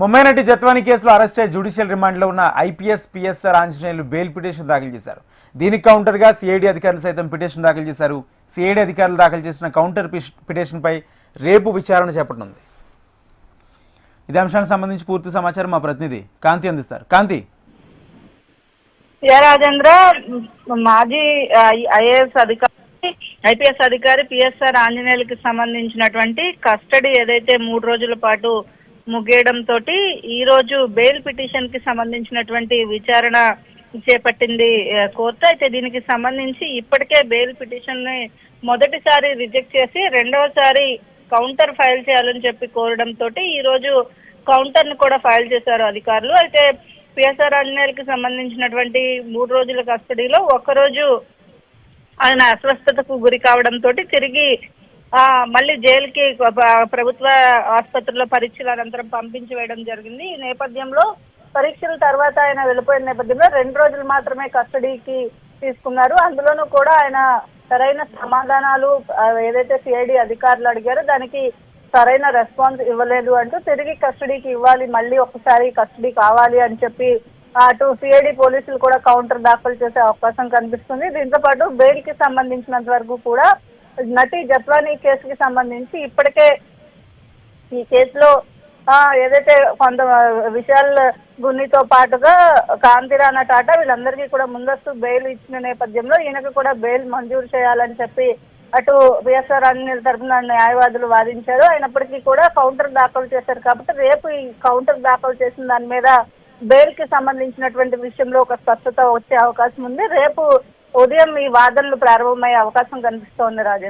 ముంబై నటి జత్వానీ కేసులో అరెస్ట్ అయ్యి జ్యుడిషియల్ రిమాండ్లో ఉన్న IPS PSR Anjaneyulu bail petition దాఖలు చేశారు. దీనికి కౌంటర్గా సిఐడి అధికారులు సైతం పిటిషన్ దాఖలు చేశారు. సిఐడి అధికారులు దాఖలు చేసిన కౌంటర్ పిటిషన్పై రేపు విచారణ చేపట్టనుంది. ఇదే అంశానికి సంబంధించి పూర్తి సమాచారం మా ప్రతినిధి కాంతి అందిస్తారు. కాంతి. రాజేంద్ర, మాజీ ఐపీఎస్ అధికారి పిఎస్ఆర్ ఆంజనేయులకి సంబంధించినటువంటి కస్టడీ ఏదైతే 3 రోజుల పాటు ముగియడంతో ఈ రోజు బెయిల్ పిటిషన్ కి సంబంధించినటువంటి విచారణ చేపట్టింది కోర్టు. అయితే దీనికి సంబంధించి ఇప్పటికే బెయిల్ పిటిషన్ ని మొదటిసారి రిజెక్ట్ చేసి రెండవసారి కౌంటర్ ఫైల్ చేయాలని చెప్పి కోరడంతో ఈ రోజు కౌంటర్ ని కూడా ఫైల్ చేశారు అధికారులు. అయితే పిఎస్ఆర్ ఆంజనేయులకి సంబంధించినటువంటి 3 రోజుల కస్టడీలో ఒక్కరోజు ఆయన అస్వస్థతకు గురి కావడంతో తిరిగి మళ్ళీ జైలుకి ప్రభుత్వ ఆసుపత్రిలో పరీక్షల అనంతరం పంపించి వేయడం జరిగింది. ఈ నేపథ్యంలో పరీక్షల తర్వాత ఆయన వెళ్ళిపోయిన నేపథ్యంలో 2 రోజులు మాత్రమే కస్టడీకి తీసుకున్నారు. అందులోనూ కూడా ఆయన సరైన సమాధానాలు ఏదైతే సిఐడి అధికారులు అడిగారో దానికి సరైన రెస్పాన్స్ ఇవ్వలేదు అంటూ తిరిగి కస్టడీకి ఇవ్వాలి, మళ్ళీ ఒకసారి కస్టడీ కావాలి అని చెప్పి అటు సిఐడి పోలీసులు కూడా కౌంటర్ దాఖలు చేసే అవకాశం కనిపిస్తుంది. దీంతో పాటు బెయిల్ కి సంబంధించినంత వరకు కూడా నటి జత్వానీ కేసుకి సంబంధించి ఇప్పటికే ఈ కేసులో ఏదైతే కొంత విశాల్ గున్నితో పాటుగా కాంతిరాణా టాటా వీళ్ళందరికీ కూడా ముందస్తు బెయిల్ ఇచ్చిన నేపథ్యంలో ఈయనకు కూడా బెయిల్ మంజూరు చేయాలని చెప్పి అటు పిఎస్ఆర్ ఆంజనేయుల తరఫున న్యాయవాదులు వాదించారు. అయినప్పటికీ కూడా కౌంటర్ దాఖలు చేశారు కాబట్టి రేపు ఈ కౌంటర్ దాఖలు చేసిన దాని మీద బెయిల్ కి సంబంధించినటువంటి విషయంలో ఒక స్పష్టత వచ్చే అవకాశం ఉంది. రేపు ఉదయం ఈ వాదనలు ప్రారంభమయ్యే అవకాశం కనిపిస్తోంది రాజేంద్ర.